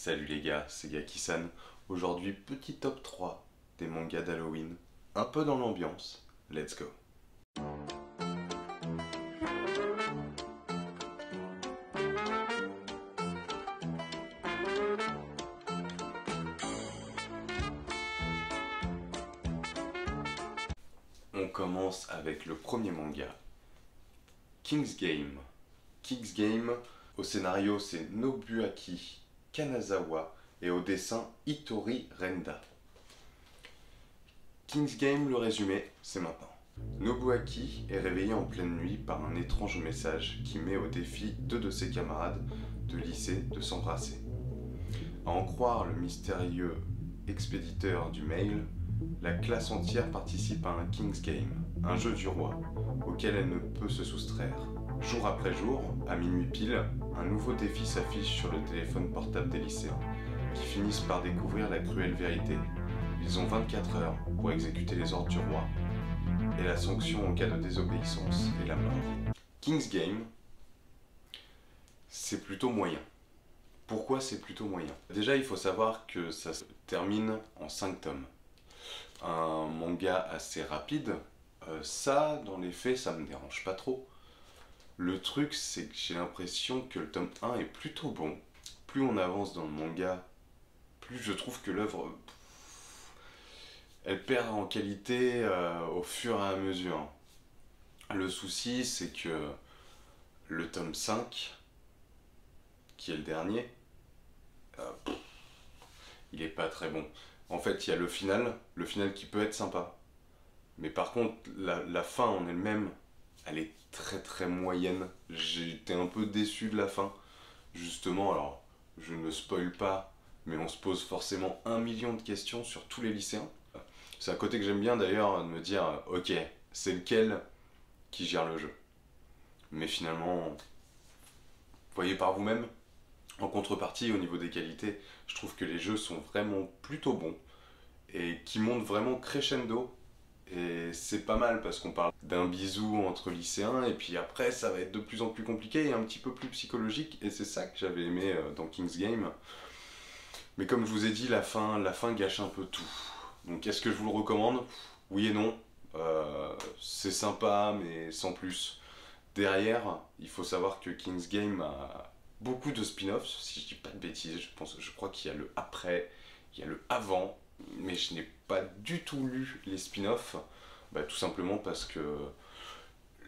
Salut les gars, c'est Gaki-san. Aujourd'hui, petit top 3 des mangas d'Halloween. Un peu dans l'ambiance. Let's go. On commence avec le premier manga. King's Game. King's Game, au scénario c'est Nobuaki Kanazawa et au dessin Hitori Renda. King's Game, le résumé, c'est maintenant. Nobuaki est réveillé en pleine nuit par un étrange message qui met au défi deux de ses camarades de lycée de s'embrasser. À en croire le mystérieux expéditeur du mail, la classe entière participe à un King's Game, un jeu du roi, auquel elle ne peut se soustraire. Jour après jour, à minuit pile, un nouveau défi s'affiche sur le téléphone portable des lycéens, qui finissent par découvrir la cruelle vérité. Ils ont 24 heures pour exécuter les ordres du roi, et la sanction en cas de désobéissance est la mort. King's Game, c'est plutôt moyen. Pourquoi c'est plutôt moyen? Déjà, il faut savoir que ça se termine en 5 tomes. Un manga assez rapide, ça, dans les faits, ça me dérange pas trop. Le truc, c'est que j'ai l'impression que le tome 1 est plutôt bon. Plus on avance dans le manga, plus je trouve que l'œuvre, elle perd en qualité au fur et à mesure. Le souci, c'est que le tome 5, qui est le dernier, il est pas très bon. En fait, il y a le final qui peut être sympa. Mais par contre, la fin en elle-même, elle est très moyenne. J'ai été un peu déçu de la fin. Justement, alors, je ne spoil pas, mais on se pose forcément 1 million de questions sur tous les lycéens. C'est un côté que j'aime bien d'ailleurs, de me dire, ok, c'est lequel qui gère le jeu. Mais finalement, voyez par vous-même. En contrepartie, au niveau des qualités, je trouve que les jeux sont vraiment plutôt bons et qui montent vraiment crescendo. Et c'est pas mal parce qu'on parle d'un bisou entre lycéens et puis après ça va être de plus en plus compliqué et un petit peu plus psychologique et c'est ça que j'avais aimé dans King's Game. Mais comme je vous ai dit, la fin gâche un peu tout. Donc est-ce que je vous le recommande? Oui et non. C'est sympa mais sans plus. Derrière, il faut savoir que King's Game a beaucoup de spin-offs, si je dis pas de bêtises. Je crois qu'il y a le après, il y a le avant. Mais je n'ai pas du tout lu les spin-offs, tout simplement parce que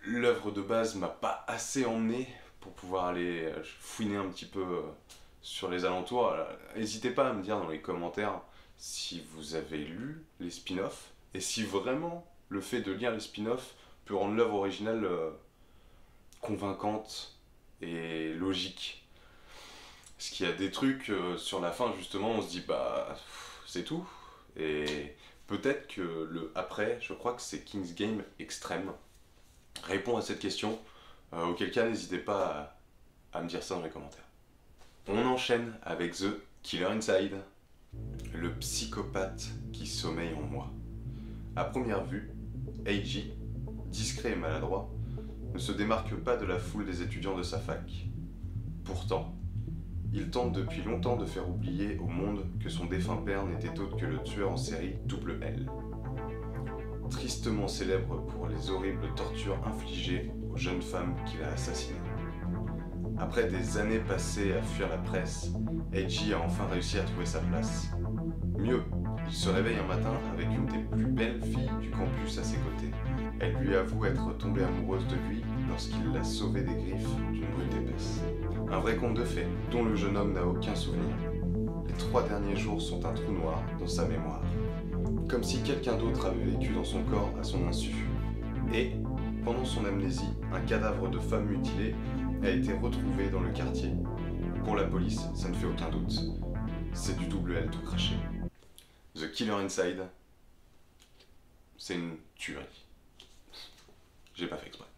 l'œuvre de base m'a pas assez emmené pour pouvoir aller fouiner un petit peu sur les alentours. N'hésitez pas à me dire dans les commentaires si vous avez lu les spin-offs et si vraiment le fait de lire les spin-offs peut rendre l'œuvre originale convaincante et logique. Parce qu'il y a des trucs sur la fin justement, on se dit c'est tout. Et peut-être que le après, je crois que c'est King's Game Extreme, répond à cette question. Auquel cas, n'hésitez pas à me dire ça dans les commentaires. On enchaîne avec The Killer Inside, le psychopathe qui sommeille en moi. À première vue, Eiji, discret et maladroit, ne se démarque pas de la foule des étudiants de sa fac. Pourtant, il tente depuis longtemps de faire oublier au monde que son défunt père n'était autre que le tueur en série Double L. Tristement célèbre pour les horribles tortures infligées aux jeunes femmes qu'il a assassinées. Après des années passées à fuir la presse, Eiji a enfin réussi à trouver sa place. Mieux, il se réveille un matin avec une des plus belles filles du campus à ses côtés. Elle lui avoue être tombée amoureuse de lui lorsqu'il l'a sauvée des griffes d'une brute épaisse. Un vrai conte de fées, dont le jeune homme n'a aucun souvenir. Les 3 derniers jours sont un trou noir dans sa mémoire. Comme si quelqu'un d'autre avait vécu dans son corps à son insu. Et, pendant son amnésie, un cadavre de femme mutilée a été retrouvé dans le quartier. Pour la police, ça ne fait aucun doute. C'est du double L tout craché. The Killer Inside, c'est une tuerie. J'ai pas fait exprès.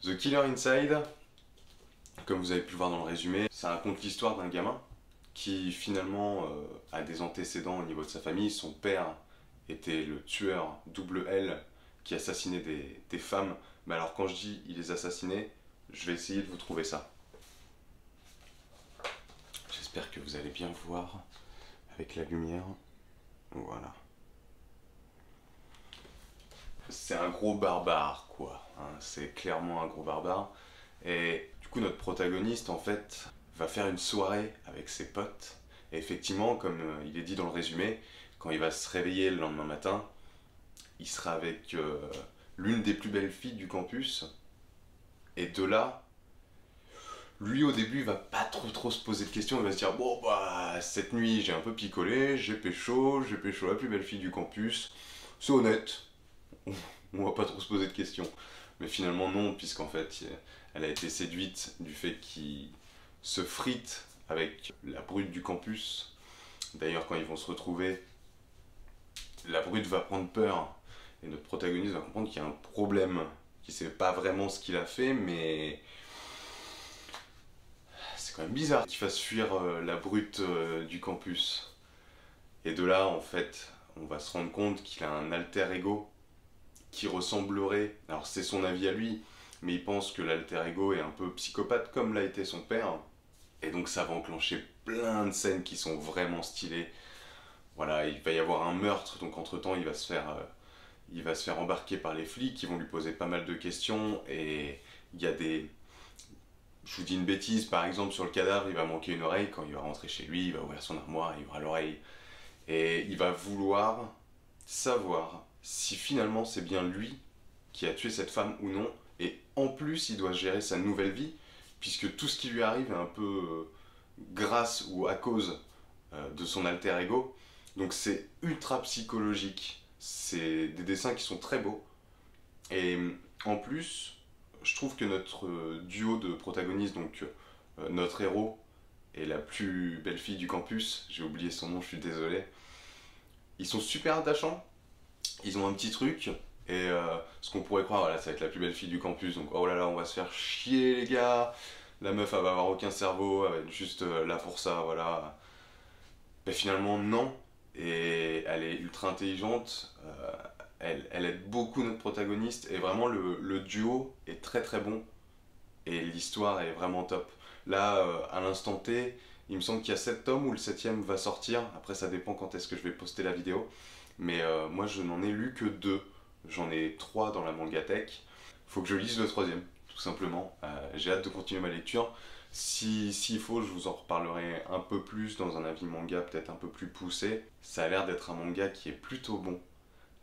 The Killer Inside, comme vous avez pu le voir dans le résumé, ça raconte l'histoire d'un gamin qui finalement a des antécédents au niveau de sa famille. Son père était le tueur double L qui assassinait des femmes. Mais alors quand je dis il les assassinait, je vais essayer de vous trouver ça. J'espère que vous allez bien voir avec la lumière. Voilà. C'est un gros barbare, quoi. Hein, c'est clairement un gros barbare. Et du coup, notre protagoniste, en fait, va faire une soirée avec ses potes. Et effectivement, comme il est dit dans le résumé, quand il va se réveiller le lendemain matin, il sera avec l'une des plus belles filles du campus. Et de là, lui au début, il va pas trop se poser de questions. Il va se dire, bon, bah, cette nuit, j'ai un peu picolé, j'ai pécho la plus belle fille du campus. C'est honnête. On va pas trop se poser de questions. Mais finalement non, puisqu'en fait, elle a été séduite du fait qu'il se frite avec la brute du campus. D'ailleurs, quand ils vont se retrouver, la brute va prendre peur. Et notre protagoniste va comprendre qu'il y a un problème. Qu'il sait pas vraiment ce qu'il a fait, mais c'est quand même bizarre qu'il fasse fuir la brute du campus. Et de là, en fait, on va se rendre compte qu'il a un alter ego qui ressemblerait, alors c'est son avis à lui, mais il pense que l'alter ego est un peu psychopathe comme l'a été son père, et donc ça va enclencher plein de scènes qui sont vraiment stylées. Voilà, il va y avoir un meurtre, donc entre temps il va se faire embarquer par les flics qui vont lui poser pas mal de questions, et il y a des... Je vous dis une bêtise, par exemple sur le cadavre, il va manquer une oreille, quand il va rentrer chez lui, il va ouvrir son armoire, il y aura l'oreille, et il va vouloir savoir si finalement c'est bien lui qui a tué cette femme ou non, et en plus il doit gérer sa nouvelle vie, puisque tout ce qui lui arrive est un peu grâce ou à cause de son alter ego, donc c'est ultra psychologique, c'est des dessins qui sont très beaux, et en plus, je trouve que notre duo de protagonistes, donc notre héros et la plus belle fille du campus, j'ai oublié son nom, je suis désolé, ils sont super attachants. Ils ont un petit truc, et ce qu'on pourrait croire, voilà, ça va être la plus belle fille du campus, donc oh là là, on va se faire chier les gars, la meuf elle va avoir aucun cerveau, elle va être juste là pour ça, voilà. Mais finalement non, et elle est ultra intelligente, elle aide beaucoup notre protagoniste, et vraiment le duo est très bon, et l'histoire est vraiment top. Là, à l'instant T, il me semble qu'il y a 7 tomes où le septième va sortir, après ça dépend quand est-ce que je vais poster la vidéo. Mais moi je n'en ai lu que 2, j'en ai 3 dans la mangatech. Faut que je lise le troisième, tout simplement. J'ai hâte de continuer ma lecture. S'il faut, je vous en reparlerai un peu plus dans un avis manga peut-être un peu plus poussé. Ça a l'air d'être un manga qui est plutôt bon.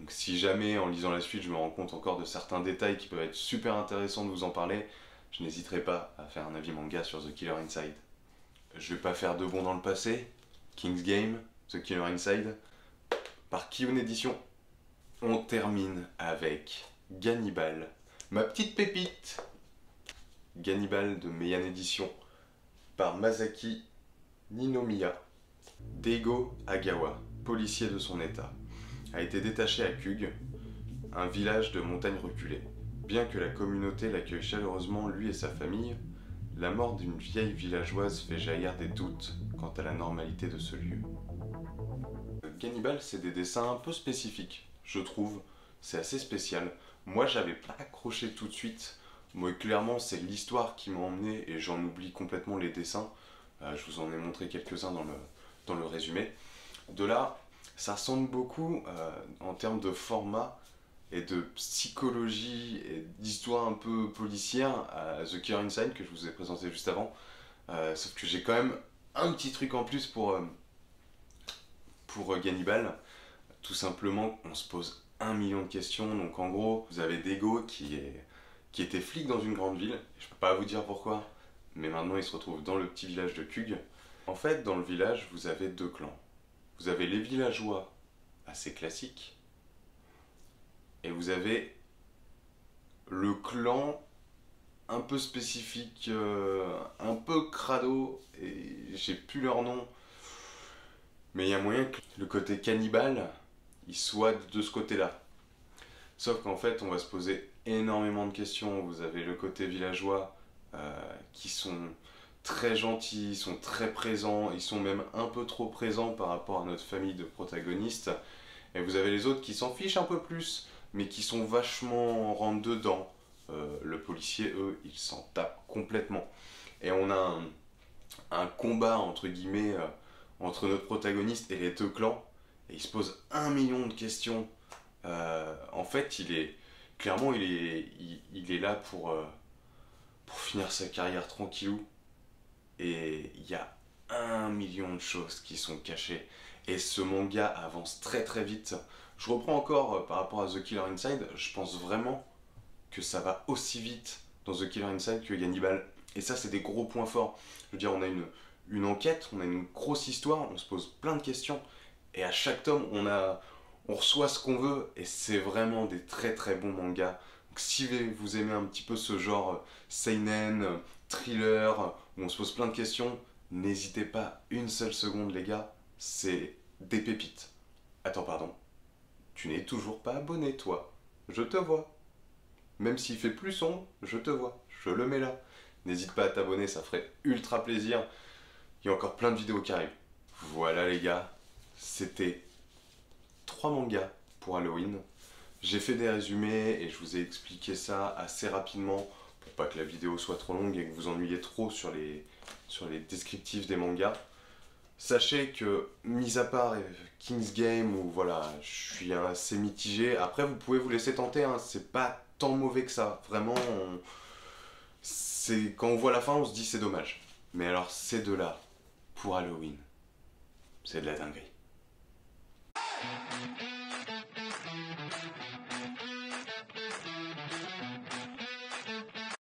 Donc si jamais en lisant la suite je me rends compte encore de certains détails qui peuvent être super intéressants de vous en parler, je n'hésiterai pas à faire un avis manga sur The Killer Inside. Je vais pas faire de bond dans le passé. King's Game, The Killer Inside, par Kiun Edition. On termine avec Gannibal, ma petite pépite. Gannibal de Meian Edition, par Masaki Ninomiya. Daigo Agawa, policier de son état, a été détaché à Kug, un village de montagne reculée. Bien que la communauté l'accueille chaleureusement, lui et sa famille, la mort d'une vieille villageoise fait jaillir des doutes quant à la normalité de ce lieu. Gannibal, c'est des dessins un peu spécifiques, je trouve. C'est assez spécial. Moi, j'avais pas accroché tout de suite. Moi, clairement, c'est l'histoire qui m'a emmené et j'en oublie complètement les dessins. Je vous en ai montré quelques-uns dans le résumé. De là, ça ressemble beaucoup en termes de format et de psychologie et d'histoire un peu policière à The Killer Inside que je vous ai présenté juste avant. Sauf que j'ai quand même un petit truc en plus pour Gannibal. Tout simplement, on se pose 1 million de questions. Donc en gros, vous avez Daigo qui était flic dans une grande ville. Je peux pas vous dire pourquoi, mais maintenant il se retrouve dans le petit village de Kug. En fait, dans le village, vous avez 2 clans. Vous avez les villageois assez classiques, et vous avez le clan un peu spécifique, un peu crado, et j'ai plus leur nom. Mais il y a moyen que le côté cannibale, il soit de ce côté-là. Sauf qu'en fait, on va se poser énormément de questions. Vous avez le côté villageois, qui sont très gentils, ils sont très présents, ils sont même un peu trop présents par rapport à notre famille de protagonistes. Et vous avez les autres qui s'en fichent un peu plus, mais qui sont vachement rentre-dedans. Le policier, eux, ils s'en tapent complètement. Et on a un combat entre guillemets entre notre protagoniste et les deux clans, et il se pose 1 million de questions. En fait, clairement, il est là pour finir sa carrière tranquillou, et il y a 1 million de choses qui sont cachées. Et ce manga avance très très vite. Je reprends encore par rapport à The Killer Inside, je pense vraiment que ça va aussi vite dans The Killer Inside que Hannibal. Et ça, c'est des gros points forts. Je veux dire, on a une enquête, on a une grosse histoire, on se pose plein de questions. Et à chaque tome, on reçoit ce qu'on veut. Et c'est vraiment des très très bons mangas. Donc, si vous aimez un petit peu ce genre seinen, thriller, où on se pose plein de questions, n'hésitez pas une seule seconde, les gars. C'est des pépites. Attends, pardon. Tu n'es toujours pas abonné, toi. Je te vois. Même s'il fait plus sombre, je te vois. Je le mets là. N'hésite pas à t'abonner, ça ferait ultra plaisir. Il y a encore plein de vidéos qui arrivent. Voilà les gars, c'était 3 mangas pour Halloween. J'ai fait des résumés et je vous ai expliqué ça assez rapidement pour pas que la vidéo soit trop longue et que vous ennuyiez trop sur les descriptifs des mangas. Sachez que, mis à part King's Game, où voilà, je suis assez mitigé, après vous pouvez vous laisser tenter, hein, c'est pas tant mauvais que ça. Vraiment, quand on voit la fin, on se dit c'est dommage. Mais alors, ces deux-là, pour Halloween, c'est de la dinguerie.